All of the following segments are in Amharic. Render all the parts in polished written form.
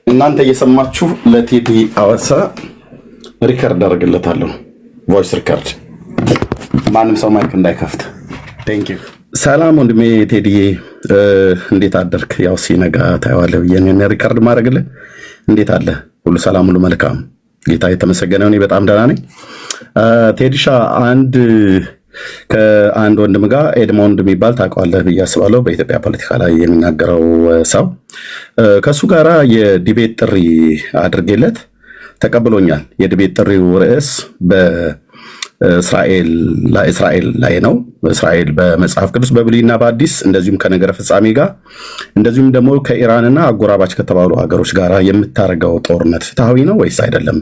እናንተ እየሰማችሁ ለቴዲ አዋሳ ሪከርድ አድርግለታለሁ። ቮይስ ሪከርድ ማንም ሰው ማይክ እንዳይከፍት። ቴንክ ዩ። ሰላም ወንድሜ ቴዲዬ እንዴት አደርክ? ያው ሲነጋ ታየዋለህ ብዬ ነው ሪከርድ ማድረግልህ። እንዴት አለ? ሁሉ ሰላም፣ ሁሉ መልካም። ጌታ የተመሰገነ ነው። በጣም ደህና ነኝ። ቴዲሻ ከአንድ ወንድም ጋር ኤድሞንድ የሚባል ታውቀዋለህ ብዬ አስባለሁ። በኢትዮጵያ ፖለቲካ ላይ የሚናገረው ሰው ከእሱ ጋራ የዲቤት ጥሪ አድርጌለት ተቀብሎኛል። የዲቤት ጥሪው ርዕስ በእስራኤል ላይ ነው። እስራኤል በመጽሐፍ ቅዱስ በብሉይና በአዲስ እንደዚሁም ከነገረ ፍጻሜ ጋር እንደዚሁም ደግሞ ከኢራንና አጎራባች ከተባሉ ሀገሮች ጋር የምታደርገው ጦርነት ፍትሐዊ ነው ወይስ አይደለም?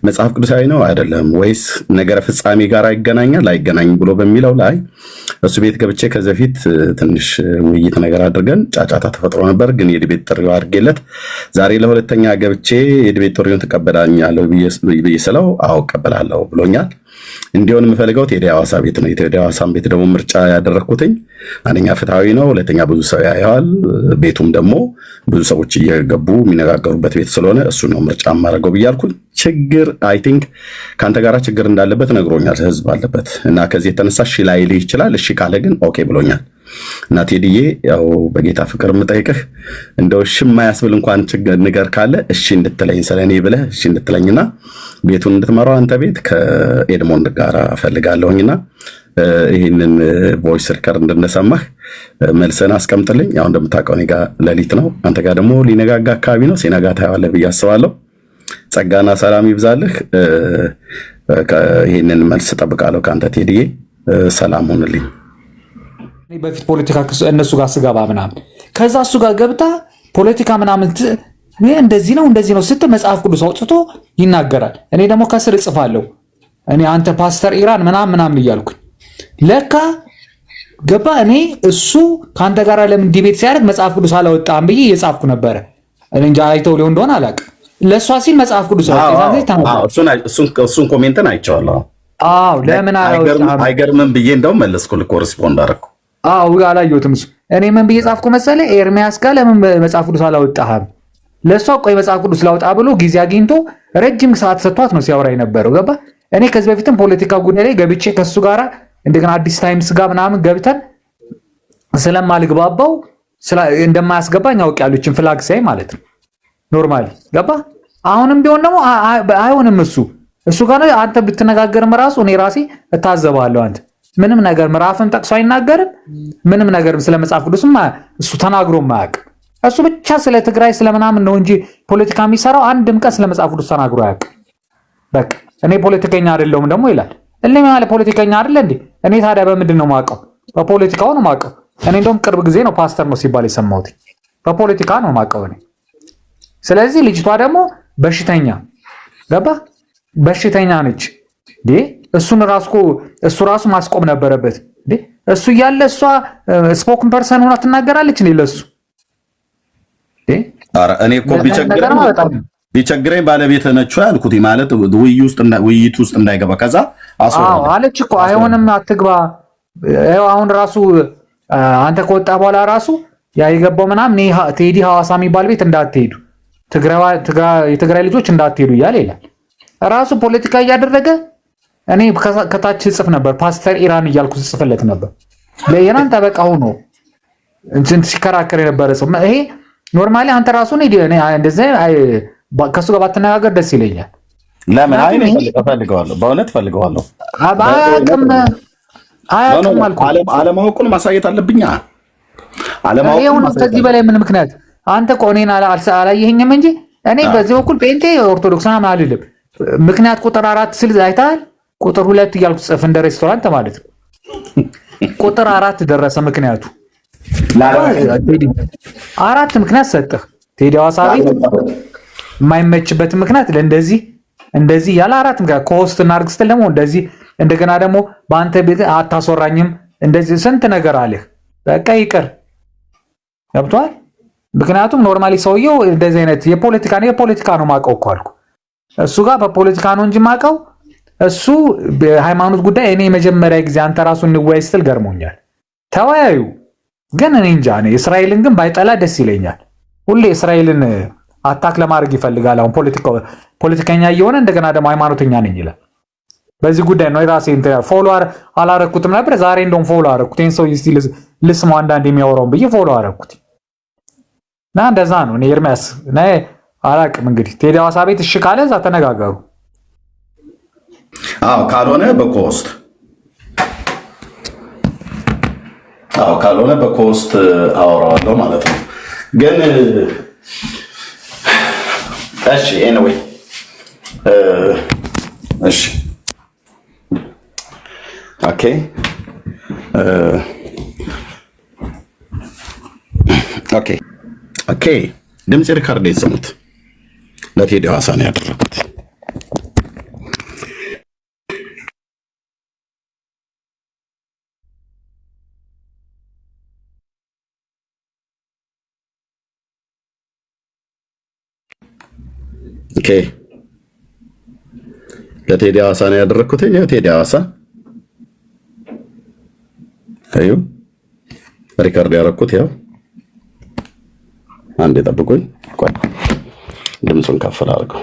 መጽሐፍ ቅዱሳዊ ነው አይደለም? ወይስ ነገረ ፍጻሜ ጋር ይገናኛል አይገናኝም ብሎ በሚለው ላይ እሱ ቤት ገብቼ ከዚህ በፊት ትንሽ ውይይት ነገር አድርገን ጫጫታ ተፈጥሮ ነበር። ግን የዲቤት ጥሪው አድርጌለት ዛሬ ለሁለተኛ ገብቼ የዲቤት ጥሪውን ትቀበላለህ ብዬ ስለው አዎ እቀበላለሁ ብሎኛል። እንዲሆን የምፈልገው ቴዲ አዋሳ ቤት ነው። የቴዲ አዋሳን ቤት ደግሞ ምርጫ ያደረግኩትኝ አንደኛ ፍትሐዊ ነው፣ ሁለተኛ ብዙ ሰው ያየዋል፣ ቤቱም ደግሞ ብዙ ሰዎች እየገቡ የሚነጋገሩበት ቤት ስለሆነ እሱ ነው ምርጫ የማደርገው ብያልኩኝ። ችግር አይ ቲንክ ከአንተ ጋር ችግር እንዳለበት ነግሮኛል፣ ህዝብ አለበት እና ከዚህ የተነሳ እሺ ላይልህ ይችላል። እሺ ካለ ግን ኦኬ ብሎኛል። እና ቴዲዬ ያው በጌታ ፍቅር የምጠይቅህ እንደው እሺ የማያስብል እንኳን ችግር ንገር ካለ እሺ እንድትለኝ ስለኔ ብለህ እሺ እንድትለኝና ቤቱን እንድትመራው አንተ ቤት ከኤድሞንድ ጋር ፈልጋለሁኝና ይህንን ቮይስ ሪከርድ እንደሰማህ መልሰን አስቀምጥልኝ። ያው እንደምታውቀው እኔ ጋር ሌሊት ነው፣ አንተ ጋር ደግሞ ሊነጋጋ አካባቢ ነው። ሲነጋ ታየዋለህ ብዬ አስባለሁ። ጸጋና ሰላም ይብዛልህ። ይህንን መልስ እጠብቃለሁ ከአንተ ቴዲዬ። ሰላም ሁንልኝ። በፊት ፖለቲካ እነሱ ጋር ስገባ ምናምን ከዛ እሱ ጋር ገብታ ፖለቲካ ምናምን እንደዚህ ነው ስትል መጽሐፍ ቅዱስ አውጥቶ ይናገራል። እኔ ደግሞ ከስር እጽፋለሁ እኔ አንተ ፓስተር ኢራን ምናምን እያልኩኝ ለካ ገባ። እኔ እሱ ከአንተ ጋር ለምን ዲቤት ሲያደርግ መጽሐፍ ቅዱስ አላወጣም ብዬ እየጻፍኩ ነበረ። እኔ እንጃ አይተው ሊሆን እንደሆነ አላውቅም። ለእሷ ሲል መጽሐፍ ቅዱስ እሱን ኮሜንትን አይቼዋለሁ። ለምን አይገርምም ብዬ እንደውም መለስኩልህ፣ ኮረስፖንድ አደረኩ። አላየሁትም። እሱ እኔ ምን ብዬ ጻፍኩ መሰለህ? ኤርሚያስ ጋር ለምን መጽሐፍ ቅዱስ አላወጣህም? ለእሷ ቆይ መጽሐፍ ቅዱስ ላውጣ ብሎ ጊዜ አግኝቶ ረጅም ሰዓት ሰጥቷት ነው ሲያወራ የነበረው። ገባ። እኔ ከዚህ በፊትም ፖለቲካ ጉዳይ ላይ ገብቼ ከሱ ጋራ እንደገና አዲስ ታይምስ ጋር ምናምን ገብተን ስለማልግባባው እንደማያስገባኝ አውቄያለሁ። ፍላግ ሳይ ማለት ነው ኖርማሊ ገባ። አሁንም ቢሆን ደግሞ አይሆንም። እሱ ጋር አንተ ብትነጋገርም ራሱ እኔ ራሴ እታዘባለሁ። አንተ ምንም ነገር ምዕራፍም ጠቅሶ አይናገርም። ምንም ነገር ስለ መጽሐፍ ቅዱስም እሱ ተናግሮ ማያውቅ። እሱ ብቻ ስለ ትግራይ ስለምናምን ነው እንጂ ፖለቲካ የሚሰራው አንድም ቀን ስለ መጽሐፍ ቅዱስ ተናግሮ አያውቅ። በቃ እኔ ፖለቲከኛ አይደለሁም ደግሞ ይላል። እልም ያለ ፖለቲከኛ አይደለ እንዴ? እኔ ታዲያ በምንድን ነው የማውቀው? በፖለቲካው ነው የማውቀው። እኔ እንደውም ቅርብ ጊዜ ነው ፓስተር ነው ሲባል የሰማሁት። በፖለቲካ ነው የማውቀው እኔ። ስለዚህ ልጅቷ ደግሞ በሽተኛ ገባ፣ በሽተኛ ነች እንዴ። እሱ ራሱ ማስቆም ነበረበት እንዴ። እሱ እያለ እሷ ስፖክን ፐርሰን ሆና ትናገራለች እንዴ ለሱ? እኔ እኮ ቢቸግረኝ ባለቤት ነች ያልኩት ማለት ውይይት ውስጥ እንዳይገባ ከዛ አለች እኮ። አይሆንም አትግባ። አሁን ራሱ አንተ ከወጣ በኋላ ራሱ ያ የገባው ምናምን ቴዲ ሐዋሳ የሚባል ቤት እንዳትሄዱ፣ የትግራይ ልጆች እንዳትሄዱ እያለ ይላል። ራሱ ፖለቲካ እያደረገ እኔ ከታች ጽፍ ነበር፣ ፓስተር ኢራን እያልኩ ጽፍለት ነበር። ለኢራን ጠበቃ ሆኖ እንትን ሲከራከር የነበረ ሰው ይሄ ኖርማሊ አንተ ራሱ እንደዚህ ከሱ ጋር ባትነጋገር ደስ ይለኛል። ለምን እፈልገዋለሁ፣ በእውነት እፈልገዋለሁ። አያውቅም አልኩህ። አለማወቁን ማሳየት አለብኝ። ከዚህ በላይ ምን ምክንያት? አንተ እኮ እኔን አላየኸኝም እንጂ እኔ በዚህ በኩል ጴንጤ ኦርቶዶክስ ምናምን አልልም። ምክንያት ቁጥር 4 ስል አይተሃል? ቁጥር 2 እያልኩ ጽፍ እንደ ሬስቶራንት ማለት ነው። ቁጥር 4 ደረሰ ምክንያቱ። 4 ምክንያት ሰጠህ። ቴዲ ሐዋሳ ቤት የማይመችበት ምክንያት እንደዚህ ያለ 4 ምክንያት ኮስት እናድርግ ስትል ደግሞ እንደዚህ እንደገና ደግሞ በአንተ ቤት አታስወራኝም እንደዚህ ስንት ነገር አለህ። በቃ ይቅር ገብቶሃል? ምክንያቱም ኖርማሊ ሰውየው እንደዚህ አይነት የፖለቲካ ነው ማውቀው እኮ አልኩ። እሱ ጋር በፖለቲካ ነው እንጂ ማውቀው እሱ በሃይማኖት ጉዳይ እኔ የመጀመሪያ ጊዜ አንተ ራሱ እንወያይ ስትል ገርሞኛል። ተወያዩ ግን እኔ እንጃ። እስራኤልን ግን ባይጠላ ደስ ይለኛል። ሁሌ እስራኤልን አታክ ለማድረግ ይፈልጋል። አሁን ፖለቲከኛ እየሆነ እንደገና ደግሞ ሃይማኖተኛ ነኝ ይላል። በዚህ ጉዳይ ነው የራሴ ፎሎ አላረኩትም ነበር። ዛሬ እንደውም ፎሎ አረኩት። ይሄን ሰው እስቲ ልስማው አንዳንድ የሚያወራውን ብዬ ፎሎ አረኩት እና እንደዛ ነው። እኔ ኤርሚያስ አላቅም እንግዲህ ቴዲ ሐዋሳ ቤት እሺ ካለ እዛ ተነጋገሩ። ካልሆነ በኮስት አወራዋለሁ ማለት ነው። ግን እሺ ኤኒዌይ እሺ ኦኬ ድምፅ ሪካርድ የሰሙት ለቴዲ ሐዋሳ ነው ያደረኩት። ለቴዲ ሐዋሳ ነው ያደረኩት። ቴዲ ሐዋሳ አዩ ሪካርድ ያደረኩት ያው አንዴ ጠብቁኝ። ቆይ ድምፁን ከፍ አድርገው።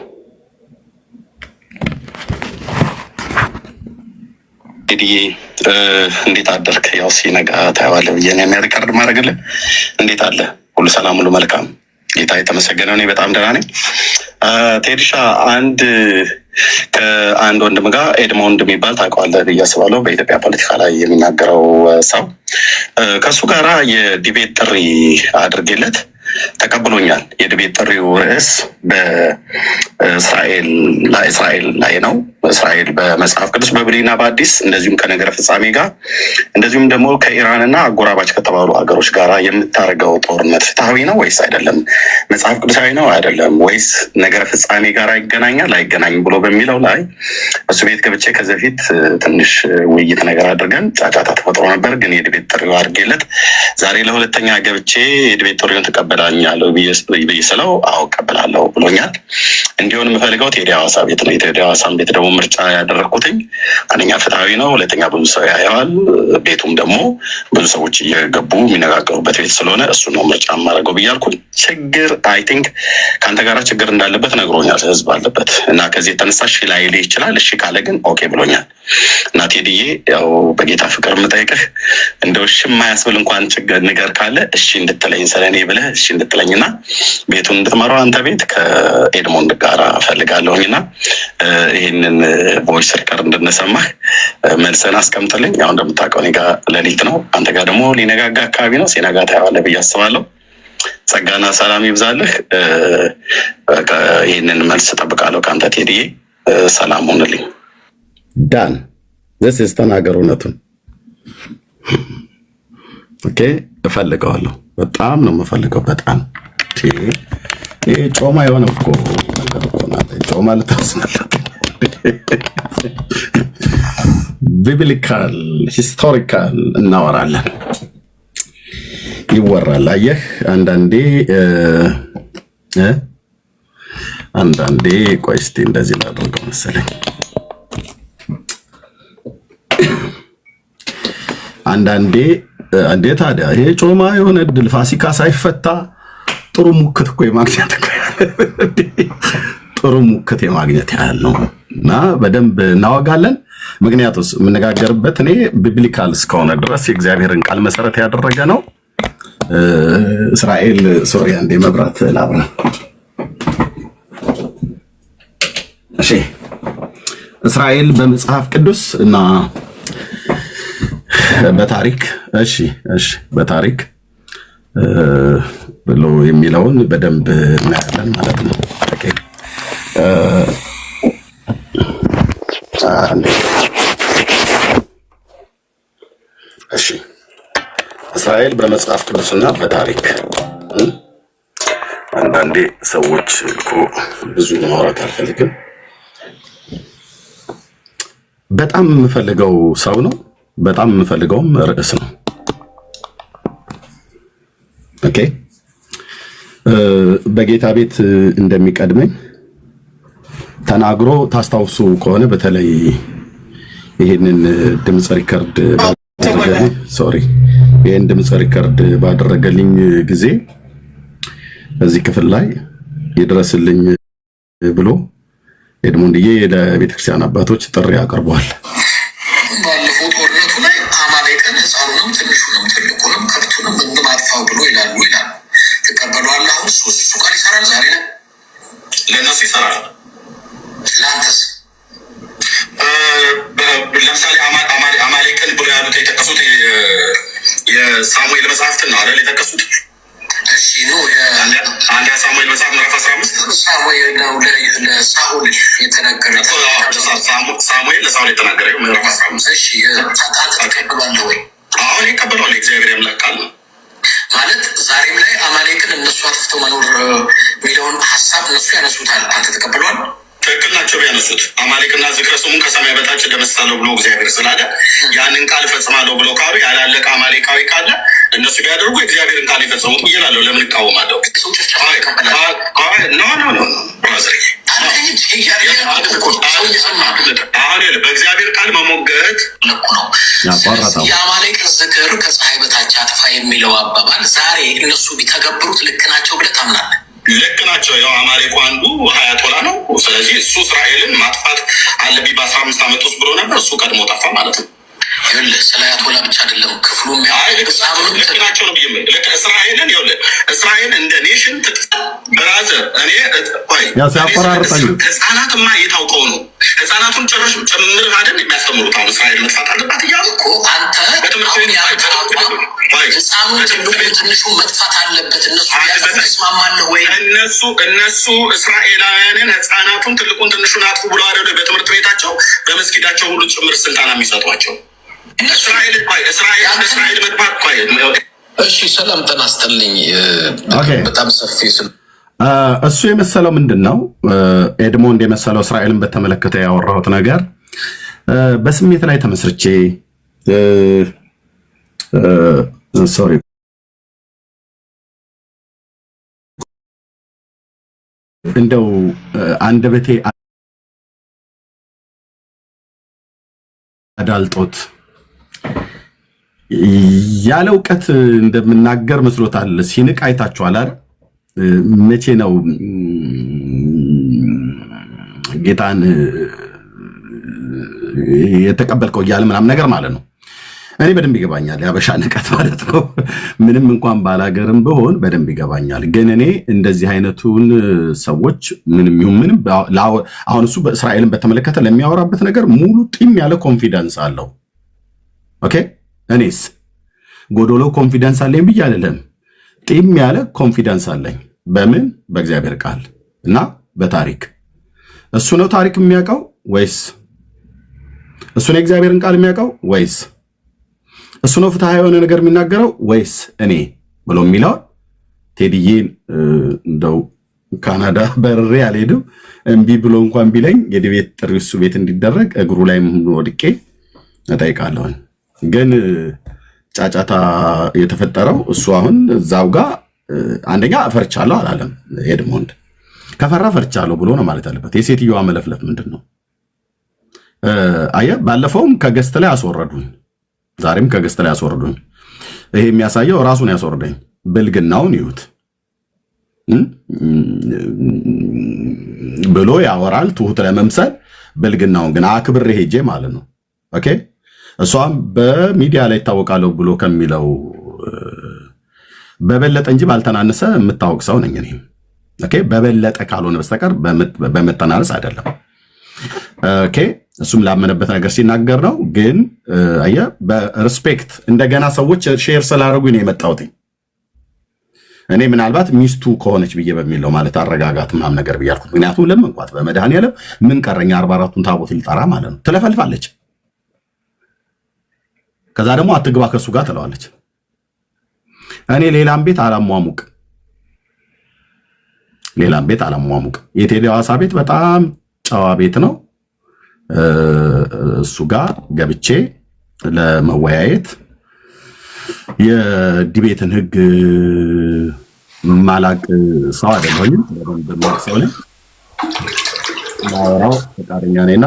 ቴዲዬ እንዴት አደርክ? ያው ሲነጋ ታየዋለህ ብዬ ነው ሪካርድ ማድረግልህ። እንዴት አለ? ሁሉ ሰላም፣ ሁሉ መልካም፣ ጌታ የተመሰገነው። እኔ በጣም ደህና ነኝ። ቴዲሻ ከአንድ ወንድም ጋር ኤድሞንድ የሚባል ታውቀዋለህ ብዬ አስባለሁ። በኢትዮጵያ ፖለቲካ ላይ የሚናገረው ሰው ከእሱ ጋራ የዲቤት ጥሪ አድርጌለት ተቀብሎኛል። የዲቤት ጥሪው ርዕስ በእስራኤል ላይ ነው። እስራኤል በመጽሐፍ ቅዱስ በብሉይና በአዲስ እንደዚሁም ከነገረ ፍጻሜ ጋር እንደዚሁም ደግሞ ከኢራንና አጎራባች ከተባሉ ሀገሮች ጋር የምታደርገው ጦርነት ፍትሐዊ ነው ወይስ አይደለም? መጽሐፍ ቅዱሳዊ ነው አይደለም? ወይስ ነገረ ፍጻሜ ጋር ይገናኛል አይገናኝም ብሎ በሚለው ላይ እሱ ቤት ገብቼ ከዚህ በፊት ትንሽ ውይይት ነገር አድርገን ጫጫታ ተፈጥሮ ነበር። ግን የዲቤት ጥሪው አድርጌለት ዛሬ ለሁለተኛ ገብቼ የዲቤት ጥሪውን ትቀበላለህ ብዬ ስለው አዎ እቀበላለሁ ብሎኛል። እንዲሆን የምፈልገው ቴዲ ሐዋሳ ቤት ነው። የቴዲ ሐዋሳን ቤት ደግሞ ምርጫ ያደረግኩትኝ አንደኛ ፍትሐዊ ነው፣ ሁለተኛ ብዙ ሰው ያየዋል፣ ቤቱም ደግሞ ብዙ ሰዎች እየገቡ የሚነጋገሩበት ቤት ስለሆነ እሱ ነው ምርጫ የማደርገው ብያልኩኝ። ችግር አይ ቲንክ ከአንተ ጋራ ችግር እንዳለበት ነግሮኛል፣ ህዝብ አለበት እና ከዚህ የተነሳ እሺ ላይልህ ይችላል። እሺ ካለ ግን ኦኬ ብሎኛል። እና ቴዲዬ ያው በጌታ ፍቅር የምጠይቅህ እንደው እሺ የማያስብል እንኳን ችግር ነገር ካለ እሺ እንድትለኝ ስለኔ ብለህ እሺ እንድትለኝና ቤቱን እንድትመራው አንተ ቤት ከኤድሞንድ ጋር እፈልጋለሁኝና ይህንን ቮይስ ሪከርድ እንድንሰማህ መልሰን አስቀምጥልኝ። ያው እንደምታውቀው እኔ ጋር ሌሊት ነው፣ አንተ ጋር ደግሞ ሊነጋጋ አካባቢ ነው። ሲነጋ ታየዋለህ ብዬ አስባለሁ። ጸጋና ሰላም ይብዛልህ። ይህንን መልስ እጠብቃለሁ ከአንተ ቴዲዬ። ሰላም ሁንልኝ። ዳን ስ ተናገር እውነቱን። ኦኬ እፈልገዋለሁ። በጣም ነው የምፈልገው። በጣም ይሄ ጮማ የሆነ እኮ ነገር እኮ ናት። ጮማ ልታስመለጥ ቢብሊካል ሂስቶሪካል እናወራለን፣ ይወራል። አየህ አንዳንዴ ቆይ እስኪ እንደዚህ ላድርገው መሰለኝ። አንዳንዴ እንዴ ታዲያ ይሄ ጮማ የሆነ ድል ፋሲካ ሳይፈታ ጥሩ ሙክት እኮ የማግኘት እኮ ጥሩ ሙክት የማግኘት ያህል ነው። እና በደንብ እናወጋለን። ምክንያቱም የምነጋገርበት እኔ ቢብሊካል እስከሆነ ድረስ የእግዚአብሔርን ቃል መሰረት ያደረገ ነው። እስራኤል ሶሪያ እንደ መብራት ላብራ። እሺ እስራኤል በመጽሐፍ ቅዱስ እና በታሪክ በታሪክ ብሎ የሚለውን በደንብ እናያለን ማለት ነው። ኦኬ እሺ እስራኤል በመጽሐፍ ቅዱስና በታሪክ አንዳንዴ ሰዎች እኮ ብዙ ማውራት አልፈልግም። በጣም የምፈልገው ሰው ነው። በጣም የምፈልገውም ርዕስ ነው። ኦኬ በጌታ ቤት እንደሚቀድመኝ ተናግሮ ታስታውሱ ከሆነ በተለይ ይህንን ድምፅ ሪከርድ ባደረገልኝ ጊዜ በዚህ ክፍል ላይ ይድረስልኝ ብሎ ኤድሞንድዬ ለቤተክርስቲያን አባቶች ጥሪ አቅርቧል። ባለፈው ጦርነቱ ላይ አማሌቅን ሕፃኑንም ትንሹንም ትልቁንም ከብቱንም እንማጥፋው ብሎ ይላሉ። ትቀበለዋለህ? አሁን እሱ ቃል ይሰራል። ዛሬ ላይ ለእነሱ ይሰራል። ለአንተስ? ለምሳሌ አማሌቅን ብሎ ያሉት የጠቀሱት የሳሙኤል መጽሐፍትን ነው አይደል የጠቀሱት? እሺ ነው አንድ ሳሙኤል መጽሐፍ ምዕራፍ 15 ሳሙኤል ነው ለሳኦል የተናገረ ሳሙኤል ለሳኦል የተናገረ ምዕራፍ 15። እሺ ተቀበላለህ ወይ? አሁን ይቀበላል። እግዚአብሔር ያምላክ ቃል ነው ማለት ዛሬም ላይ አማሌቅን እነሱ አጥፍተው መኖር የሚለውን ሀሳብ እነሱ ያነሱታል። አንተ ተቀበሏል? ትክክል ናቸው ቢያነሱት። አማሌቅና ዝክረ ስሙን ከሰማይ በታች ደመሳለሁ ብሎ እግዚአብሔር ስላለ ያንን ቃል እፈጽማለሁ ብሎ ካሉ ያላለቀ አማሌቃዊ ካለ እነሱ ቢያደርጉ እግዚአብሔርን ቃል የፈጸሙት እላለሁ። ለምን እቃወማለሁ? አሁን በእግዚአብሔር ቃል መሞገት ልኩ ነው። የአማሌቅን ዝክር ከፀሐይ በታች አጥፋ የሚለው አባባል ዛሬ እነሱ ቢተገብሩት ልክ ናቸው ብለህ ታምናለህ? ልክ ናቸው። ያው አማሌቁ አንዱ ሀያቶላ ነው። ስለዚህ እሱ እስራኤልን ማጥፋት አለብኝ በ15 ዓመት ውስጥ ብሎ ነበር። እሱ ቀድሞ ጠፋ ማለት ነው። ይኸውልህ ስለ አያቶላ ብቻ አይደለም ክፍሉም ልክ ናቸው ነው ብዬ ልክ እስራኤልን ይኸውልህ እስራኤል እንደ ኔሽን ትጥፋ ብራዘር። እኔ ህፃናትማ የታውቀው ነው። ህፃናቱን ጭራሽ ጭምር አይደል የሚያስተምሩት። አሁን እስራኤል መጥፋት አለባት እያሉ እኮ አንተ በትምህርት ህፃኑን ትንሹ መጥፋት አለበት እነሱ ያስማማለህ ወይ? እነሱ እስራኤላውያንን ህፃናቱን ትልቁን ትንሹን አጥፉ ብሎ አይደል በትምህርት ቤታቸው በመስጊዳቸው ሁሉ ጭምር ስልጣን የሚሰጧቸው። እስራኤል መጥፋት ቆይ እሺ ሰላም ጤና ይስጥልኝ። በጣም ሰፊ እሱ የመሰለው ምንድን ነው ኤድሞንድ የመሰለው እስራኤልን በተመለከተ ያወራሁት ነገር በስሜት ላይ ተመስርቼ ሶሪ እንደው አንደበቴ አዳልጦት ያለ እውቀት እንደምናገር መስሎታል። ሲንቅ አይታችኋል አይደል? መቼ ነው ጌታን የተቀበልከው እያለ ምናምን ነገር ማለት ነው። እኔ በደንብ ይገባኛል ያበሻ ንቀት ማለት ነው። ምንም እንኳን ባላገርም ብሆን በደንብ ይገባኛል። ግን እኔ እንደዚህ አይነቱን ሰዎች ምንም ይሁን ምንም አሁን እሱ በእስራኤልን በተመለከተ ለሚያወራበት ነገር ሙሉ ጢም ያለ ኮንፊደንስ አለው። ኦኬ እኔስ ጎዶሎ ኮንፊደንስ አለኝ ብዬ አይደለም። ጢም ያለ ኮንፊደንስ አለኝ። በምን? በእግዚአብሔር ቃል እና በታሪክ። እሱ ነው ታሪክ የሚያውቀው ወይስ እሱ ነው የእግዚአብሔርን ቃል የሚያውቀው ወይስ እሱ ነው ፍትሃ የሆነ ነገር የሚናገረው ወይስ እኔ ብሎ የሚለው ቴዲዬን እንደው ካናዳ በርሬ አልሄድም እምቢ ብሎ እንኳን ቢለኝ የቤት ጥሪ እሱ ቤት እንዲደረግ እግሩ ላይ ወድቄ እጠይቃለሁ። ግን ጫጫታ የተፈጠረው እሱ አሁን እዛው ጋር አንደኛ ፈርቻለሁ አላለም። ኤድሞንድ ከፈራ ፈርቻለሁ ብሎ ነው ማለት ያለበት። የሴትዮዋ መለፍለፍ ምንድን ነው? አየህ ባለፈውም ከገስት ላይ አስወረዱኝ፣ ዛሬም ከገስት ላይ አስወረዱኝ። ይሄ የሚያሳየው ራሱን ያስወርደኝ ብልግናውን ይዩት ብሎ ያወራል ትሁት ለመምሰል ብልግናውን ግን አክብሬ ሄጄ ማለት ነው። ኦኬ እሷም በሚዲያ ላይ ይታወቃለሁ ብሎ ከሚለው በበለጠ እንጂ ባልተናነሰ የምታወቅ ሰው ነኝ እኔ። ኦኬ በበለጠ ካልሆነ በስተቀር በመተናነስ አይደለም። ኦኬ እሱም ላመነበት ነገር ሲናገር ነው። ግን አየህ በሪስፔክት እንደገና ሰዎች ሼር ስላደረጉኝ ነው የመጣሁት። እኔ ምናልባት ሚስቱ ከሆነች ብዬ በሚለው ማለት አረጋጋት ምናምን ነገር ብያልኩት። ምክንያቱም ለምንኳት በመድኃኒዓለም ምን ቀረኛ 44ቱን ታቦት ልጠራ ማለት ነው። ትለፈልፋለች። ከዛ ደግሞ አትግባ ከሱ ጋር ትለዋለች። እኔ ሌላም ቤት አላሟሙቅ። የቴዲ ሐዋሳ ቤት በጣም ጨዋ ቤት ነው። እሱ ጋር ገብቼ ለመወያየት የዲቤትን ህግ ማላቅ ሰው አይደለሁም። ሰው ነኝ ማወራው ፈቃደኛ ነኝና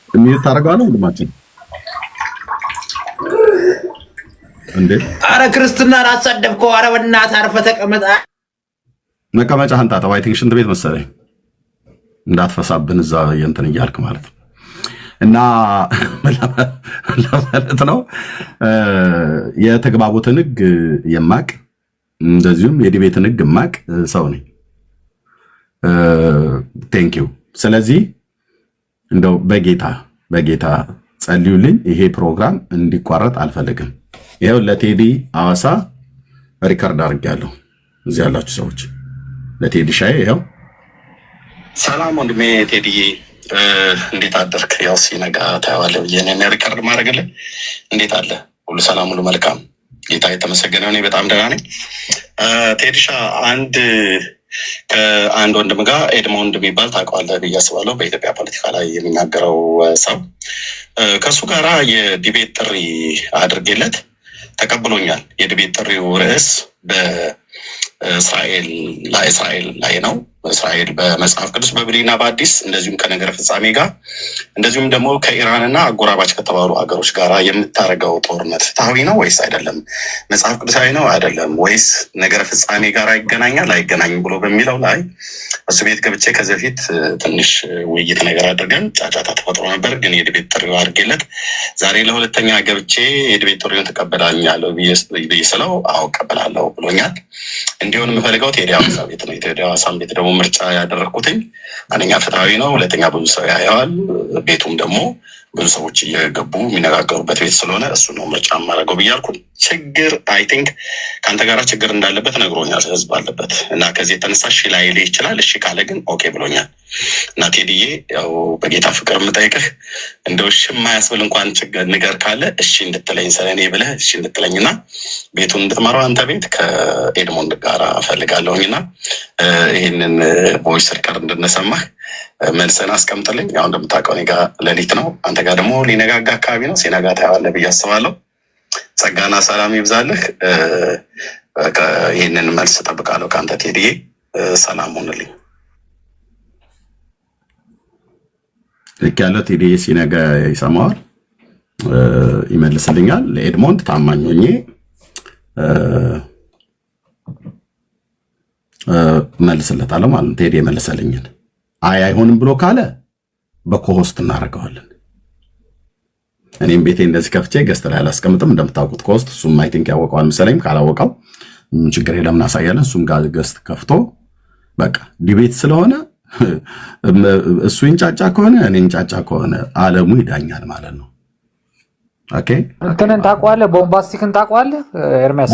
የሚል ታደርገዋለህ ወንድማችን እንዴ? አረ ክርስትናን አሳደብከው። አረ በእናትህ አርፈህ ተቀመጥ። መቀመጫህን ታጠብ። አይ ቲንክ ሽንት ቤት መሰለኝ እንዳትፈሳብን እዛ እንትን እያልክ ማለት ነው። እና ለማለት ነው የተግባቦትን ሕግ የማቅ እንደዚሁም የዲቤትን ሕግ የማቅ ሰው ነኝ። ቴንክ ዩ። ስለዚህ እንደው በጌታ ጸልዩልኝ። ይሄ ፕሮግራም እንዲቋረጥ አልፈልግም። ይኸው ለቴዲ አዋሳ ሪከርድ አድርጌያለሁ። እዚህ ያላችሁ ሰዎች ለቴዲ ሻይ ይኸው። ሰላም ወንድሜ ቴዲዬ እንዴት አደርክ? ያው ሲነጋ ታየዋለህ ብዬ እኔ ሪከርድ ማድረግልህ። እንዴት አለ? ሁሉ ሰላም፣ ሁሉ መልካም። ጌታ የተመሰገነ። እኔ በጣም ደህና ነኝ። ቴዲሻ ከአንድ ወንድም ጋር ኤድሞንድ የሚባል ታውቀዋለህ ብዬ አስባለሁ። በኢትዮጵያ ፖለቲካ ላይ የሚናገረው ሰው ከእሱ ጋራ የዲቤት ጥሪ አድርጌለት ተቀብሎኛል። የዲቤት ጥሪው ርዕስ በእስራኤል ላይ ነው። እስራኤል በመጽሐፍ ቅዱስ በብሉይና በአዲስ እንደዚሁም ከነገረ ፍጻሜ ጋር እንደዚሁም ደግሞ ከኢራንና አጎራባች ከተባሉ ሀገሮች ጋር የምታደርገው ጦርነት ፍትሐዊ ነው ወይስ አይደለም? መጽሐፍ ቅዱሳዊ ነው አይደለም? ወይስ ነገረ ፍጻሜ ጋር ይገናኛል አይገናኝም ብሎ በሚለው ላይ እሱ ቤት ገብቼ ከዚህ በፊት ትንሽ ውይይት ነገር አድርገን ጫጫታ ተፈጥሮ ነበር። ግን የዲቤት ጥሪው አድርጌለት ዛሬ ለሁለተኛ ገብቼ የዲቤት ጥሪውን ትቀበላለህ ብዬ ስለው አዎ እቀበላለሁ ብሎኛል። እንዲሆን የምፈልገው ቴዲ አዋሳ ቤት ነው። የቴዲ አዋሳን ቤት ደግሞ ምርጫ ያደረግኩትኝ አንደኛ ፍትሐዊ ነው፣ ሁለተኛ ብዙ ሰው ያየዋል፣ ቤቱም ደግሞ ብዙ ሰዎች እየገቡ የሚነጋገሩበት ቤት ስለሆነ እሱ ነው ምርጫ የማደርገው ብያልኩ። ችግር አይ ቲንክ ከአንተ ጋር ችግር እንዳለበት ነግሮኛል፣ ህዝብ አለበት እና ከዚህ የተነሳ እሺ ላይልህ ይችላል። እሺ ካለ ግን ኦኬ ብሎኛል። እና ቴዲዬ ያው በጌታ ፍቅር የምጠይቅህ እንደው እሺ የማያስብል እንኳን ችግር ንገር ካለ እሺ እንድትለኝ ስለኔ ብለህ እሺ እንድትለኝና ቤቱን እንድትመራው አንተ ቤት ከኤድሞንድ ጋር እፈልጋለሁኝና ይህንን ቮይስ ሪከርድ እንድንሰማህ መልሰን አስቀምጥልኝ። ያው እንደምታውቀው እኔ ጋር ሌሊት ነው፣ አንተ ጋር ደግሞ ሊነጋጋ አካባቢ ነው። ሲነጋ ታየዋለህ ብዬ አስባለሁ። ጸጋና ሰላም ይብዛልህ። ይህንን መልስ እጠብቃለሁ ከአንተ ቴዲዬ። ሰላም ሁንልኝ። ልክ ያለ ቴዲዬ ሲነጋ ይሰማዋል፣ ይመልስልኛል። ለኤድሞንድ ታማኝ ሆኜ መልስለታለሁ ማለት ነው። ቴዲ የመለሰልኝን አይሆንም ብሎ ካለ በኮሆስት እናደርገዋለን። እኔም ቤቴ እንደዚህ ከፍቼ ገስት ላይ አላስቀምጥም። እንደምታውቁት ኮሆስት እሱም አይ ቲንክ ያወቀዋል መሰለኝ። ካላወቀው ችግር የለም እናሳያለን። እሱም ጋር ገስት ከፍቶ በቃ ዲቤት ስለሆነ እሱ ይንጫጫ ከሆነ እኔ እንጫጫ ከሆነ ዓለሙ ይዳኛል ማለት ነው። ኦኬ እንትንን ታውቀዋለህ? ቦምባስቲክን ታውቀዋለህ? ኤርሚያስ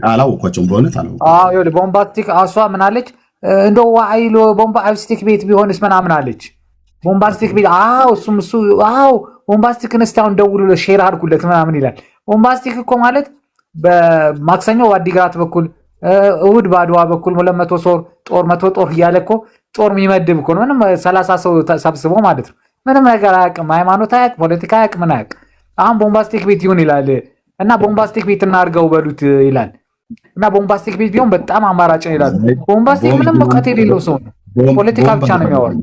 አላወኳቸውም በእውነት አላወኳቸውም። አዎ ይኸውልህ ቦምባስቲክ እሷ ምን አለች? እንደው ዋይሎ ቦምባስቲክ ቤት ቢሆንስ ምናምን አለች። ቦምባስቲክ ቤት አዎ ቦምባስቲክን እስቲ አሁን ደውሉለት ሼር አድርጉለት ምናምን ይላል። ቦምባስቲክ እኮ ማለት በማክሰኞ በአዲግራት በኩል እሑድ በአድዋ በኩል 200 ጦር 100 ጦር እያለ እኮ ጦር የሚመድብ እኮ ነው። ምንም 30 ሰው ተሰብስቦ ማለት ነው። ምንም ነገር አያውቅም፣ ሃይማኖት አያውቅ፣ ፖለቲካ አያውቅ፣ ምን አያውቅ። አሁን ቦምባስቲክ ቤት ይሁን ይላል እና ቦምባስቲክ ቤት እናድርገው በሉት ይላል እና ቦምባስቲክ ቤት ቢሆን በጣም አማራጭ ነው ይላል። ቦምባስቲክ ምንም እውቀት የሌለው ሰው ነው፣ ፖለቲካ ብቻ ነው የሚያወራው።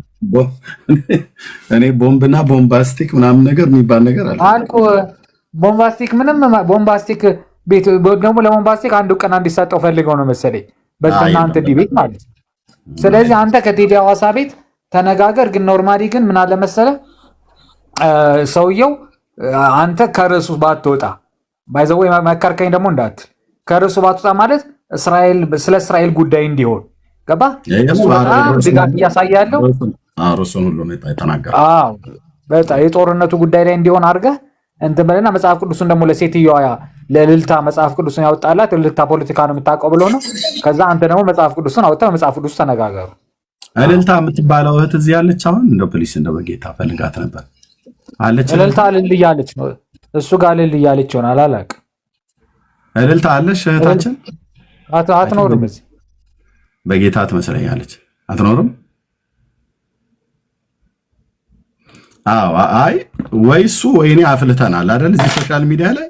እኔ ቦምብና ቦምባስቲክ ምናምን ነገር የሚባል ነገር አለ አልኩ። ቦምባስቲክ ምንም ቦምባስቲክ ቤት ደግሞ ለቦምባስቲክ አንድ ቀን እንዲሰጠው ፈልገው ነው መሰለኝ በእናንተ ዲቤት ማለት ነው። ስለዚህ አንተ ከቴዲ አዋሳ ቤት ተነጋገር። ግን ኖርማሊ ግን ምን አለ መሰለህ ሰውየው አንተ ከርዕሱ ባትወጣ ባይዘው መከርከኝ ደግሞ እንዳትል ከርዕሱ ባትወጣ ማለት ስለ እስራኤል ጉዳይ እንዲሆን ገባ ድጋፍ እያሳየ ያለው ርዕሱን ሁሉ ነው የተናገረው። በጣም የጦርነቱ ጉዳይ ላይ እንዲሆን አድርገህ እንትን በልና መጽሐፍ ቅዱስን ደግሞ ለሴትዮዋ ለልልታ መጽሐፍ ቅዱስን ያወጣላት ልልታ ፖለቲካ ነው የምታውቀው ብሎ ነው። ከዛ አንተ ደግሞ መጽሐፍ ቅዱስን አውጥተህ መጽሐፍ ቅዱስ ተነጋገሩ። ልልታ የምትባለው እህት እዚህ ያለች አሁን እንደው ፕሊስ እንደው በጌታ ፈልጋት ነበር አለች። ልልታ ልል እያለች ነው እሱ ጋር ልል እያለች ይሆናል አላውቅም። ልልታ አለሽ እህታችን አትኖርም እዚህ በጌታ ትመስለኛለች። አትኖርም? አዎ አይ ወይ እሱ ወይ እኔ አፍልተናል አይደል? እዚህ ሶሻል ሚዲያ ላይ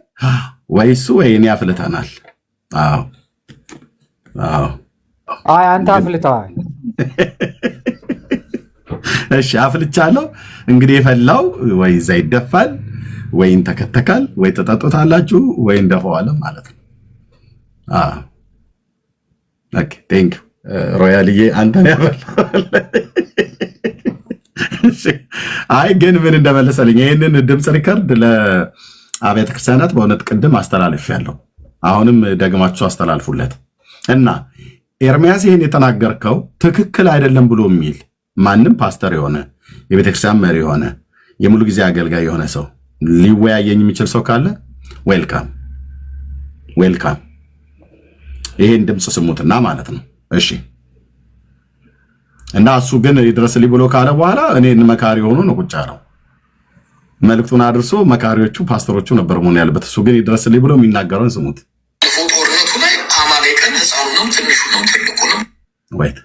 ወይ እሱ ወይ እኔ አፍልተናል። አዎ አይ አንተ አፍልተዋል። እሺ አፍልቻለሁ። እንግዲህ የፈላው ወይ እዛ ይደፋል ወይ እንተከተካል ወይ ተጠጦታላችሁ ወይ እንደፈዋለም ማለት ነው። ኦኬ ቴንክ ዩ ሮያልዬ አንተን ያበላል። አይ ግን ምን እንደመለሰልኝ ይህንን ድምፅ ሪከርድ ለአብያተ ክርስቲያናት በእውነት ቅድም አስተላልፌያለሁ። አሁንም ደግማችሁ አስተላልፉለት እና ኤርሚያስ ይህን የተናገርከው ትክክል አይደለም ብሎ የሚል ማንም ፓስተር የሆነ የቤተክርስቲያን መሪ የሆነ የሙሉ ጊዜ አገልጋይ የሆነ ሰው ሊወያየኝ የሚችል ሰው ካለ ዌልካም ዌልካም። ይሄን ድምፅ ስሙትና ማለት ነው። እሺ እና እሱ ግን ይድረስልኝ ብሎ ካለ በኋላ እኔን መካሪ ሆኖ ነው ቁጭ ያለው። መልእክቱን አድርሶ መካሪዎቹ ፓስተሮቹ ነበር መሆን ያለበት። እሱ ግን ይድረስልኝ ብሎ የሚናገረውን ስሙት። ጦርነቱ ላይ አማሌቅን ሕፃኑ ነው ትንሹ ነው ትልቁ ነው ወይት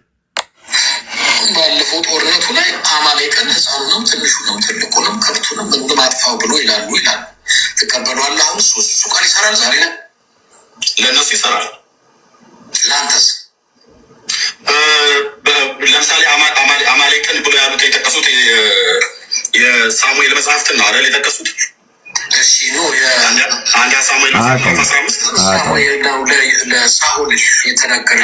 ባለፈው ጦርነቱ ላይ አማሌቅን ሕፃኑ ነው ትንሹ ነው ትልቁ ነው ከብቱንም ምግብ አጥፋው ብሎ ይላሉ። ትቀበሏል። አሁን እሱ ቃል ይሰራል። ዛሬ ላይ ለእነሱ ይሰራል። ለአንተስ? ለምሳሌ አማሌቅን ብሎ ያሉት የጠቀሱት የሳሙኤል መጽሐፍትን ነው አይደል የጠቀሱት? እሺ ኖ አንድ ሳሙኤል ሳሙኤል ነው ለሳኦል የተናገረ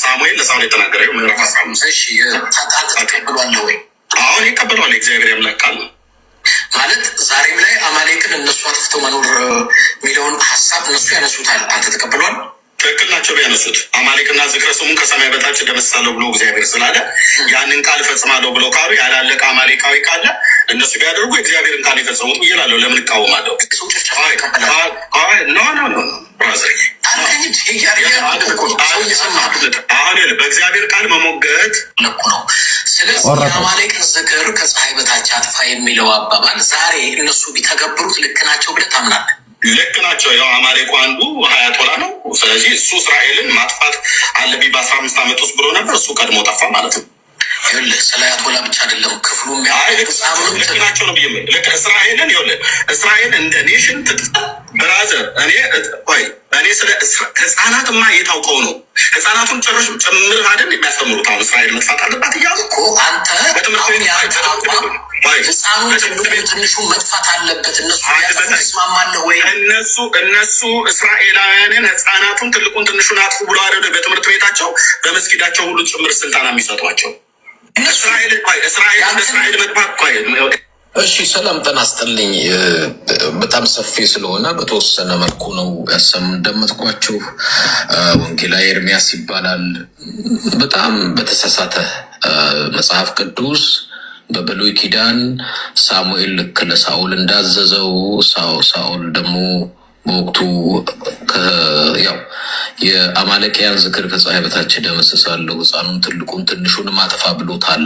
ሳሙኤል ለሳኦል የተናገረ ምዕራፍ 15። እሺ ተቀብሏል ወይ? አሁን ይቀበሏል። እግዚአብሔር ያምላክ ቃል ነው ማለት ዛሬም ላይ አማሌቅን እነሱ አጥፍተው መኖር የሚለውን ሀሳብ እነሱ ያነሱታል። አንተ ተቀብሏል? ትክክል ናቸው ቢያነሱት። አማሌቅና ዝክረ ስሙን ከሰማይ በታች ደመስሳለሁ ብሎ እግዚአብሔር ስላለ ያንን ቃል እፈጽማለሁ ብሎ ካሉ ያላለቀ አማሌቃዊ ካለ እነሱ ቢያደርጉ እግዚአብሔርን ቃል የፈጸሙት ብዬ እላለሁ። ለምን እቃወማለሁ? አሁን በእግዚአብሔር ቃል መሞገት ልኩ ነው። ስለዚህ የአማሌቅን ዝክር ከፀሐይ በታች አጥፋ የሚለው አባባል ዛሬ እነሱ ቢተገብሩት ልክ ናቸው ብለህ ታምናለህ? ልክ ናቸው። ያው አማሌቁ አንዱ ሀያቶላ ነው። ስለዚህ እሱ እስራኤልን ማጥፋት አለብኝ በ15 ዓመት ውስጥ ብሎ ነበር። እሱ ቀድሞ ጠፋ ማለት ነው። ይኸውልህ ስለ አያቶላ ብቻ አይደለም ክፍሉ ልክ ናቸው ነው ብዬ ልክ እስራኤልን ይኸውልህ እስራኤል እንደ ኔሽን ትጥፋ ብራዘር። እኔ ስለ ህፃናትማ የታውቀው ነው። ህፃናቱን ጭምር አይደል የሚያስተምሩት። አሁን እስራኤል መጥፋት አለባት እያሉ እኮ አንተ በትምህርት ቤት ህፃኑን ትንሹ መጥፋት አለበት እነሱ ይስማማለህ ወይ? እነሱ እስራኤላውያንን ህፃናቱን ትልቁን ትንሹን አጥፉ ብሎ አይደል በትምህርት ቤታቸው በመስጊዳቸው ሁሉ ጭምር ስልጠና የሚሰጧቸው። እስራኤል መጥፋት እሺ ሰላም ጤና ይስጥልኝ። በጣም ሰፊ ስለሆነ በተወሰነ መልኩ ነው ያሰምደመጥኳችሁ። ወንጌላዊ ኤርሚያስ ይባላል። በጣም በተሳሳተ መጽሐፍ ቅዱስ በብሉይ ኪዳን ሳሙኤል ልክ ለሳኦል እንዳዘዘው ሳኦል ደግሞ በወቅቱ ያው የአማሌቅያን ዝክር ከፀሐይ በታች ደመስሳለሁ ህፃኑን ትልቁን ትንሹን ማጥፋ ብሎታል።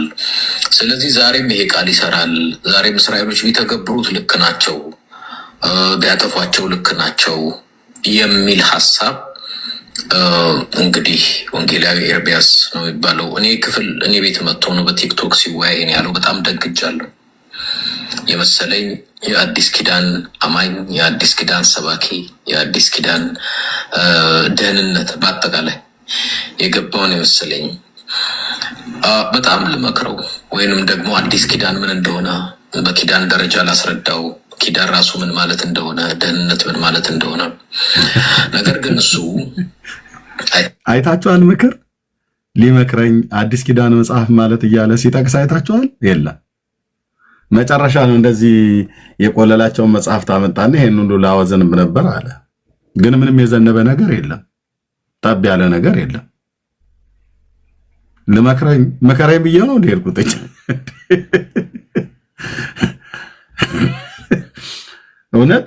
ስለዚህ ዛሬም ይሄ ቃል ይሰራል። ዛሬም እስራኤሎች ቢተገብሩት ልክ ናቸው፣ ቢያጠፏቸው ልክ ናቸው የሚል ሀሳብ እንግዲህ ወንጌላዊ ኤርሚያስ ነው የሚባለው። እኔ ቤት መጥቶ ነው በቲክቶክ ሲወያይ ያለው። በጣም ደግጃለሁ። የመሰለኝ የአዲስ ኪዳን አማኝ፣ የአዲስ ኪዳን ሰባኪ፣ የአዲስ ኪዳን ደህንነት በአጠቃላይ የገባውን የመሰለኝ በጣም ልመክረው፣ ወይንም ደግሞ አዲስ ኪዳን ምን እንደሆነ በኪዳን ደረጃ ላስረዳው፣ ኪዳን ራሱ ምን ማለት እንደሆነ፣ ደህንነት ምን ማለት እንደሆነ። ነገር ግን እሱ አይታችኋል። ምክር ሊመክረኝ አዲስ ኪዳን መጽሐፍ ማለት እያለ ሲጠቅስ አይታችኋል? የለም መጨረሻ ነው እንደዚህ የቆለላቸውን መጽሐፍ ታመጣና ይሄን ሁሉ ላወዘንብ ነበር አለ። ግን ምንም የዘነበ ነገር የለም፣ ጠብ ያለ ነገር የለም። ልመክረኝ መከራዬ ብዬ ነው እንደሄድኩት። እውነት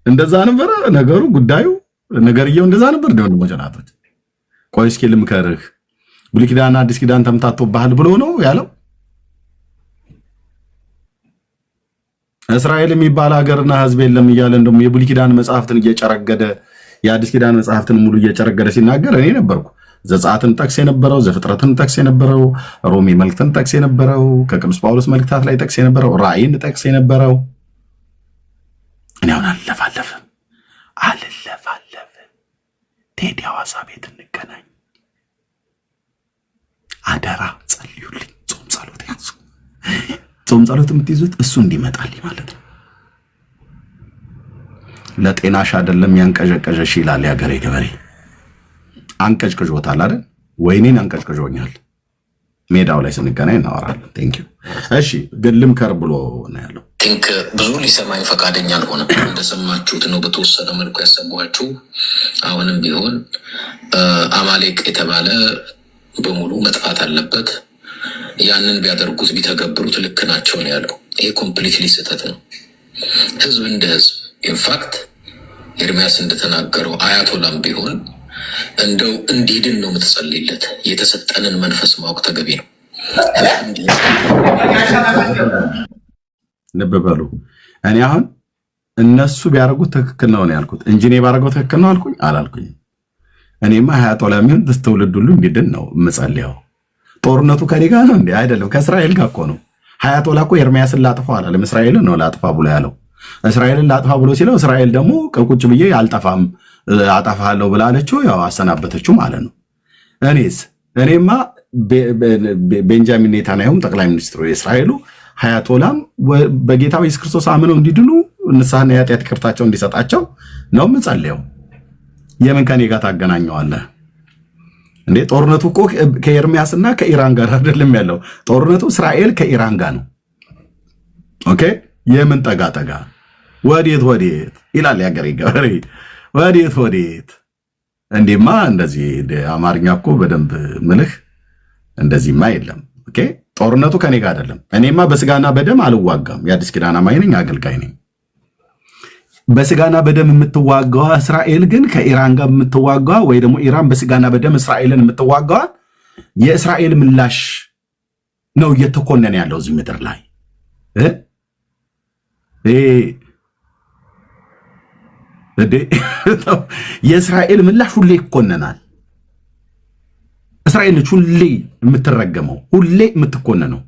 እንደዛ ነበረ ነገሩ፣ ጉዳዩ ነገርየው እንደዛ ነበር። ደወል መጨናቶች ቆይ እስኪ ልምከርህ፣ ብሉይ ኪዳንና አዲስ ኪዳን ተምታቶብሃል ብሎ ነው ያለው። እስራኤል የሚባል ሀገርና ሕዝብ የለም እያለ እንደውም የብሉይ ኪዳን መጽሐፍትን እየጨረገደ የአዲስ ኪዳን መጽሐፍትን ሙሉ እየጨረገደ ሲናገር እኔ ነበርኩ። ዘጸአትን ጠቅስ የነበረው፣ ዘፍጥረትን ጠቅስ የነበረው፣ ሮሜ መልእክትን ጠቅስ የነበረው፣ ከቅዱስ ጳውሎስ መልእክታት ላይ ጠቅስ የነበረው፣ ራእይን ጠቅስ የነበረው። እኔ አሁን አልለፋለፍም። ቴዲ ሐዋሳ ቤት እንገናኝ። አደራ ጸልዩልኝ። ጾም ጸሎት ያዙ። ጾም ጸሎት የምትይዙት እሱ እንዲመጣልኝ ማለት ነው። ለጤናሽ አይደለም ያንቀዠቀዠሽ ይላል ያገሬ ገበሬ። አንቀጭቅጆታል አይደል? ወይኔን አንቀጭቅጆኛል። ሜዳው ላይ ስንገናኝ እናወራለን። ቴንክ ዩ። እሺ ግን ልምከር ብሎ ነው ያለው። ቲንክ ብዙ ሊሰማኝ ፈቃደኛ አልሆነም። እንደሰማችሁት ነው በተወሰነ መልኩ ያሰቧችሁ። አሁንም ቢሆን አማሌቅ የተባለ በሙሉ መጥፋት አለበት። ያንን ቢያደርጉት ቢተገብሩት ልክ ናቸው ነው ያለው። ይሄ ኮምፕሊትሊ ስህተት ነው። ህዝብ እንደ ህዝብ ኢንፋክት ኤርሚያስ እንደተናገረው አያቶላም ቢሆን እንደው እንዲድን ነው የምትጸልይለት። የተሰጠንን መንፈስ ማወቅ ተገቢ ነው። ልብ በሉ። እኔ አሁን እነሱ ቢያደርጉት ትክክል ነው ያልኩት እንጂ እኔ ባደርገው ትክክል ነው አልኩኝ አላልኩኝም። እኔማ አያቶላም ይሁን ትውልድ ሁሉ እንዲድን ነው የምጸልየው። ጦርነቱ ከኔ ጋር ነው እንዴ? አይደለም፣ ከእስራኤል ጋር እኮ ነው። አያቶላ እኮ ኤርሚያስን ላጥፋ አላለም፣ እስራኤልን ነው ላጥፋ ብሎ ያለው። እስራኤልን ላጥፋ ብሎ ሲለው እስራኤል ደግሞ ቁጭ ብዬ አልጠፋም አጠፋለሁ ብላለችው፣ ያው አሰናበተችው ማለት ነው። እኔማ ቤንጃሚን ኔታንያሁም ጠቅላይ ሚኒስትሩ የእስራኤሉ አያቶላም በጌታ ኢየሱስ ክርስቶስ አምነው እንዲድኑ ንስሐና የኃጢአት ይቅርታቸው እንዲሰጣቸው ነው የምጸልየው። የምን ከኔ ጋር ታገናኘዋለህ እንዴ? ጦርነቱ እኮ ከኤርሚያስና ከኢራን ጋር አይደለም ያለው። ጦርነቱ እስራኤል ከኢራን ጋር ነው። ኦኬ፣ የምን ጠጋ ወዴት ይላል ያገሬ ገበሬ። ወዴት እንዴማ እንደዚህ አማርኛ እኮ በደንብ ምልህ እንደዚህማ የለም። ኦኬ፣ ጦርነቱ ከኔ ጋር አይደለም። እኔማ በስጋና በደም አልዋጋም። የአዲስ ኪዳን አማኝ ነኝ፣ አገልጋይ ነኝ። በስጋና በደም የምትዋጋዋ እስራኤል ግን ከኢራን ጋር የምትዋጋዋ ወይ ደግሞ ኢራን በስጋና በደም እስራኤልን የምትዋጋዋ የእስራኤል ምላሽ ነው እየተኮነነ ያለው እዚህ ምድር ላይ የእስራኤል ምላሽ ሁሌ ይኮነናል። እስራኤል ነች ሁሌ የምትረገመው፣ ሁሌ የምትኮነነው።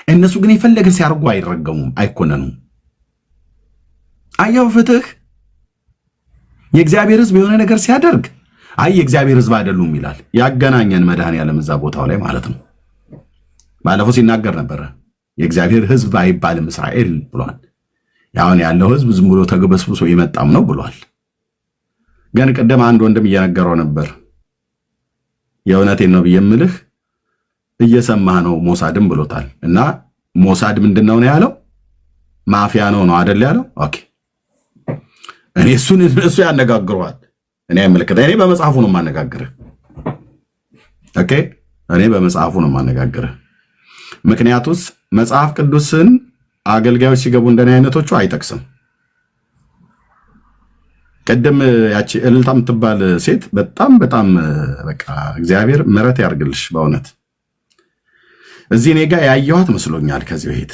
እነሱ ግን የፈለገ ሲያርጉ አይረገሙም፣ አይኮነኑም። አያው ፍትህ የእግዚአብሔር ሕዝብ የሆነ ነገር ሲያደርግ አይ የእግዚአብሔር ሕዝብ አይደሉም ይላል። ያገናኘን መድኃኔዓለም እዛ ቦታው ላይ ማለት ነው። ባለፈው ሲናገር ነበረ የእግዚአብሔር ሕዝብ አይባልም እስራኤል ብሏል። ያውን ያለው ሕዝብ ዝም ብሎ ተግበስብሶ የመጣም ነው ብሏል። ግን ቀደም አንድ ወንድም እየነገረው ነበር። የእውነቴን ነው ብዬምልህ እየሰማህ ነው ሞሳድም ብሎታል። እና ሞሳድ ምንድነው ነው ያለው? ማፊያ ነው አይደል ያለው? ኦኬ፣ እኔ እሱ ያነጋግረዋል። እኔ አይመለከተኝ። እኔ በመጽሐፉ ነው የማነጋግርህ። ኦኬ፣ እኔ በመጽሐፉ ነው የማነጋግርህ። ምክንያቱስ መጽሐፍ ቅዱስን አገልጋዮች ሲገቡ እንደኔ አይነቶቹ አይጠቅስም። ቀደም ያቺ እልልታ የምትባል ሴት በጣም በቃ እግዚአብሔር ምሕረት ያርግልሽ በእውነት እዚህ እኔ ጋር ያየኋት መስሎኛል። ከዚህ በፊት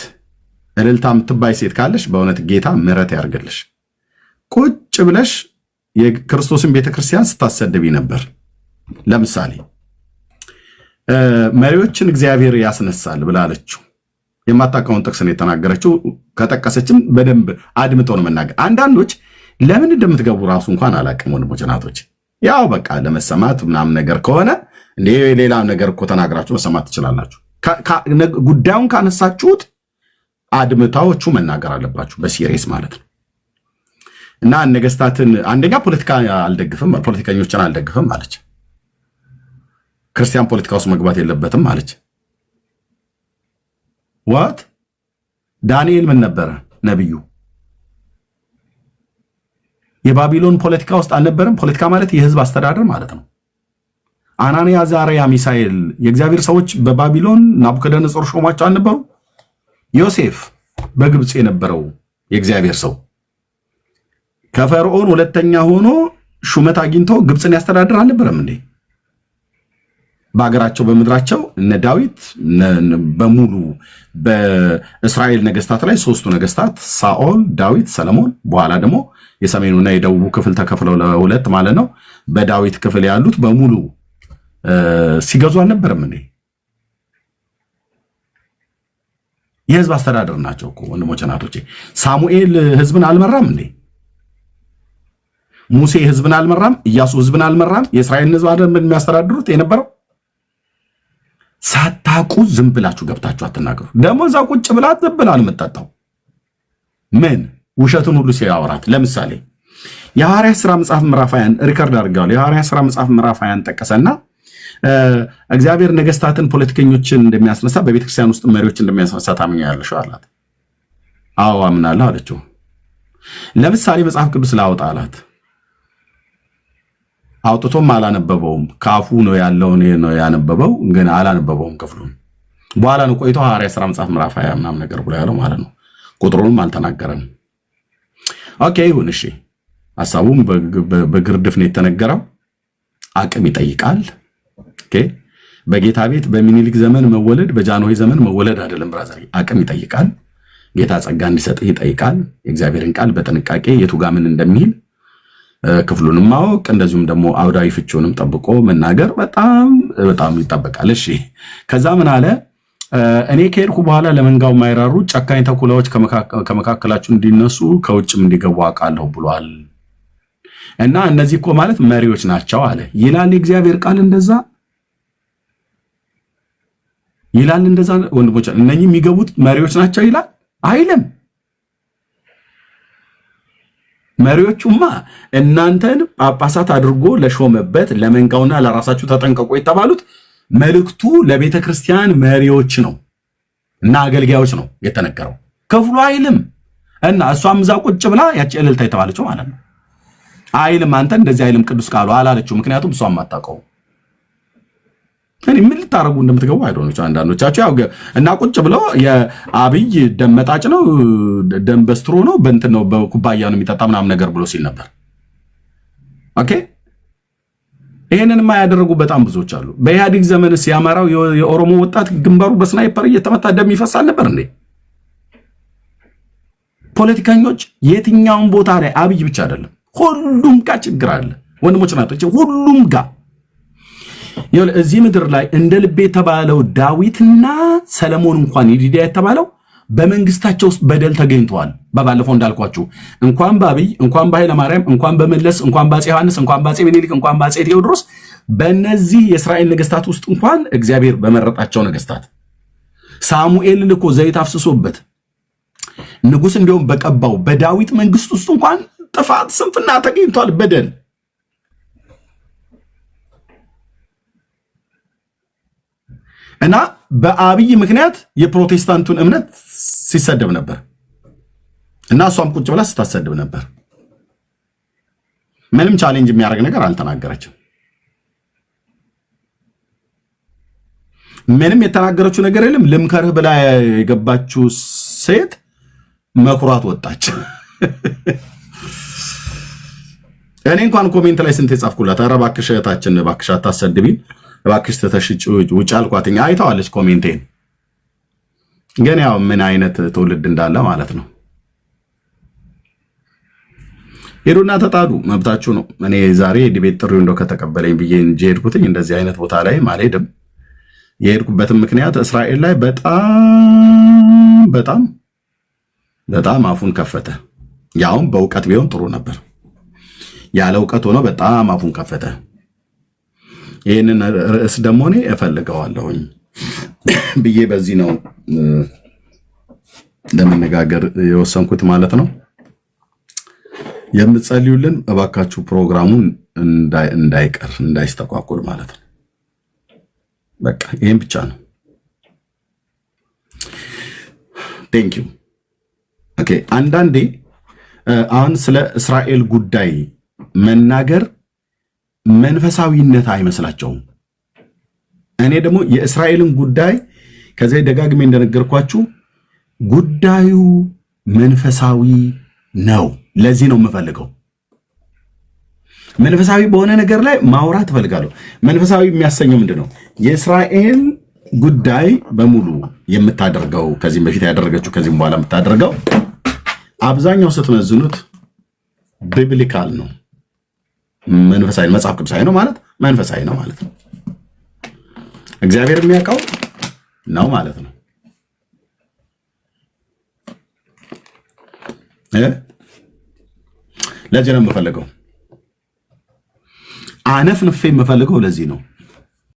እልልታ የምትባይ ሴት ካለሽ በእውነት ጌታ ምሕረት ያርግልሽ። ቁጭ ብለሽ የክርስቶስን ቤተክርስቲያን ስታሰደቢ ነበር። ለምሳሌ መሪዎችን እግዚአብሔር ያስነሳል ብላለችው። የማታውቀውን ጥቅስ ነው የተናገረችው። ከጠቀሰችም በደንብ አድምጦ ነው መናገር። አንዳንዶች ለምን እንደምትገቡ ራሱ እንኳን አላውቅም። ወንድሞች ናቶች፣ ያው በቃ ለመሰማት ምናምን ነገር ከሆነ እንደ ሌላ ነገር እኮ ተናግራችሁ መሰማት ትችላላችሁ። ጉዳዩን ካነሳችሁት አድምታዎቹ መናገር አለባችሁ በሲሪየስ ማለት ነው። እና ነገስታትን አንደኛ ፖለቲካ አልደግፍም፣ ፖለቲከኞችን አልደግፍም አለች። ክርስቲያን ፖለቲካ ውስጥ መግባት የለበትም አለች። ዋት ዳንኤል ምን ነበረ ነብዩ? የባቢሎን ፖለቲካ ውስጥ አልነበረም። ፖለቲካ ማለት የህዝብ አስተዳደር ማለት ነው። አናንያ፣ አዛርያ፣ ሚሳኤል የእግዚአብሔር ሰዎች በባቢሎን ናቡከደነጾር ሾሟቸው አልነበሩ? ዮሴፍ በግብፅ የነበረው የእግዚአብሔር ሰው ከፈርዖን ሁለተኛ ሆኖ ሹመት አግኝቶ ግብፅን ያስተዳድር አልነበረም እንዴ? በሀገራቸው በምድራቸው እነ ዳዊት በሙሉ በእስራኤል ነገስታት ላይ ሶስቱ ነገስታት ሳኦል፣ ዳዊት፣ ሰለሞን በኋላ ደግሞ የሰሜኑና የደቡቡ ክፍል ተከፍለው ለሁለት ማለት ነው። በዳዊት ክፍል ያሉት በሙሉ ሲገዙ አልነበረም እንዴ? የህዝብ አስተዳደር ናቸው እኮ ወንድሞቼ ናቶቼ። ሳሙኤል ህዝብን አልመራም እንዴ? ሙሴ ህዝብን አልመራም? ኢያሱ ህዝብን አልመራም? የእስራኤልን ህዝብ አይደል የሚያስተዳድሩት የነበረው? ሳታቁ ዝም ብላችሁ ገብታችሁ አትናገሩ። ደግሞ እዛ ቁጭ ብላት ዝም ብላ ነው የምትጠጣው። ምን ውሸቱን ሁሉ ሲያወራት። ለምሳሌ የሐዋርያት ሥራ መጽሐፍ ምዕራፍ 20 ሪከርድ አድርገዋል። የሐዋርያት ሥራ መጽሐፍ ምዕራፍ 20 ጠቀሰና እግዚአብሔር ነገስታትን ፖለቲከኞችን እንደሚያስነሳ በቤተክርስቲያን ውስጥ መሪዎች እንደሚያስነሳ ታምኛለሽ አላት። አዎ አምናለሁ አለችው። ለምሳሌ መጽሐፍ ቅዱስ ላውጣ አላት። አውጥቶም አላነበበውም። ካፉ ነው ያለው ነው ያነበበው፣ ግን አላነበበውም ክፍሉን። በኋላ ነው ቆይቶ ሐዋርያት ሥራ መጽሐፍ ምዕራፍ 20 ምናምን ነገር ብሎ ያለው ማለት ነው። ቁጥሩንም አልተናገረም። ኦኬ ይሁን እሺ። ሐሳቡም በግርድፍ ነው የተነገረው። አቅም ይጠይቃል። ኦኬ በጌታ ቤት በሚኒሊክ ዘመን መወለድ በጃንሆይ ዘመን መወለድ አይደለም ብራዘር፣ አቅም ይጠይቃል። ጌታ ጸጋ እንዲሰጥህ ይጠይቃል። የእግዚአብሔርን ቃል በጥንቃቄ የቱ ጋር ምን እንደሚል ክፍሉንም ማወቅ እንደዚሁም ደግሞ አውዳዊ ፍቺውንም ጠብቆ መናገር በጣም በጣም ይጠበቃል። እሺ ከዛ ምን አለ? እኔ ከሄድኩ በኋላ ለመንጋው የማይራሩ ጨካኝ ተኩላዎች ከመካከላችሁ እንዲነሱ ከውጭም እንዲገቡ አውቃለሁ ብሏል። እና እነዚህ እኮ ማለት መሪዎች ናቸው አለ ይላል የእግዚአብሔር ቃል። እንደዛ ይላል። እንደዛ ወንድሞች እነኚህ የሚገቡት መሪዎች ናቸው ይላል አይልም። መሪዎቹማ እናንተን ጳጳሳት አድርጎ ለሾመበት ለመንጋውና ለራሳችሁ ተጠንቀቁ የተባሉት መልእክቱ ለቤተ ክርስቲያን መሪዎች ነው እና አገልጋዮች ነው የተነገረው። ክፍሉ አይልም። እና እሷም እዛ ቁጭ ብላ ያቺ እልልታ የተባለችው ማለት ነው አይልም። አንተ እንደዚህ አይልም ቅዱስ ቃሉ አላለችው። ምክንያቱም እሷም አታውቀው። እኔ ምን ልታረጉ እንደምትገቡ አይዶኖች አንዳንዶቻችሁ ያው እና ቁጭ ብለው የአብይ ደም መጣጭ ነው ደም በስትሮ ነው በእንትን ነው በኩባያ ነው የሚጠጣ ምናምን ነገር ብሎ ሲል ነበር። ኦኬ ይሄንንማ ያደረጉ በጣም ብዙዎች አሉ። በኢህአዴግ ዘመንስ ያማራው የኦሮሞ ወጣት ግንባሩ በስናይፐር እየተመታ ደም ይፈሳል ነበር እንዴ? ፖለቲከኞች የትኛውን ቦታ ላይ አብይ ብቻ አይደለም ሁሉም ጋር ችግር አለ ወንድሞች ናቸው። ሁሉም ጋር እዚህ ምድር ላይ እንደ ልቤ የተባለው ዳዊትና ሰለሞን እንኳን ይዲዲያ የተባለው በመንግስታቸው ውስጥ በደል ተገኝተዋል። በባለፈው እንዳልኳችሁ እንኳን በአብይ እንኳን በኃይለ ማርያም እንኳን በመለስ እንኳን በአፄ ዮሐንስ እንኳን በአፄ ምኒልክ እንኳን በአፄ ቴዎድሮስ በእነዚህ የእስራኤል ነገስታት ውስጥ እንኳን እግዚአብሔር በመረጣቸው ነገስታት ሳሙኤል ልኮ ዘይት አፍስሶበት ንጉስ እንዲሁም በቀባው በዳዊት መንግስት ውስጥ እንኳን ጥፋት ስንፍና ተገኝቷል። በደል እና በአብይ ምክንያት የፕሮቴስታንቱን እምነት ሲሰደብ ነበር እና እሷም ቁጭ ብላ ስታሰድብ ነበር። ምንም ቻሌንጅ የሚያደርግ ነገር አልተናገረችም። ምንም የተናገረችው ነገር የለም። ልምከርህ ብላ የገባችው ሴት መኩራት ወጣች። እኔ እንኳን ኮሜንት ላይ ስንት የጻፍኩላት ኧረ እባክሽ እህታችን እባክሽ አታሰድቢኝ እባክሽ ተተሽጭ ውጭ አልኳትኝ። አይተዋለች ኮሜንቴን። ግን ያው ምን አይነት ትውልድ እንዳለ ማለት ነው። ሄዱና ተጣዱ፣ መብታችሁ ነው። እኔ ዛሬ ዲቤት ጥሪው እንደው ከተቀበለኝ ብዬ እንጂ ሄድኩትኝ እንደዚህ አይነት ቦታ ላይ አልሄድም። የሄድኩበትም ምክንያት እስራኤል ላይ በጣም አፉን ከፈተ። ያውም በእውቀት ቢሆን ጥሩ ነበር። ያለ እውቀት ሆኖ በጣም አፉን ከፈተ። ይህንን ርዕስ ደግሞ እኔ እፈልገዋለሁኝ ብዬ በዚህ ነው ለመነጋገር የወሰንኩት ማለት ነው። የምትጸልዩልን እባካችሁ ፕሮግራሙን እንዳይቀር እንዳይስተጓጎል ማለት ነው። በቃ ይሄን ብቻ ነው። ቴንክ ዩ። ኦኬ አንዳንዴ አሁን ስለ እስራኤል ጉዳይ መናገር መንፈሳዊነት አይመስላቸውም። እኔ ደግሞ የእስራኤልን ጉዳይ ከዚህ ደጋግሜ እንደነገርኳችሁ ጉዳዩ መንፈሳዊ ነው። ለዚህ ነው የምፈልገው መንፈሳዊ በሆነ ነገር ላይ ማውራት እፈልጋለሁ። መንፈሳዊ የሚያሰኘው ምንድነው? የእስራኤል ጉዳይ በሙሉ የምታደርገው ከዚህም በፊት ያደረገችው ከዚህም በኋላ የምታደርገው አብዛኛው ስትመዝኑት ቢብሊካል ነው። መንፈሳዊ መጽሐፍ ቅዱሳዊ ነው ማለት መንፈሳዊ ነው ማለት ነው። እግዚአብሔር የሚያውቀው ነው ማለት ነው። ለዚህ ነው የምፈልገው አነፍንፌ የምፈልገው ለዚህ ነው።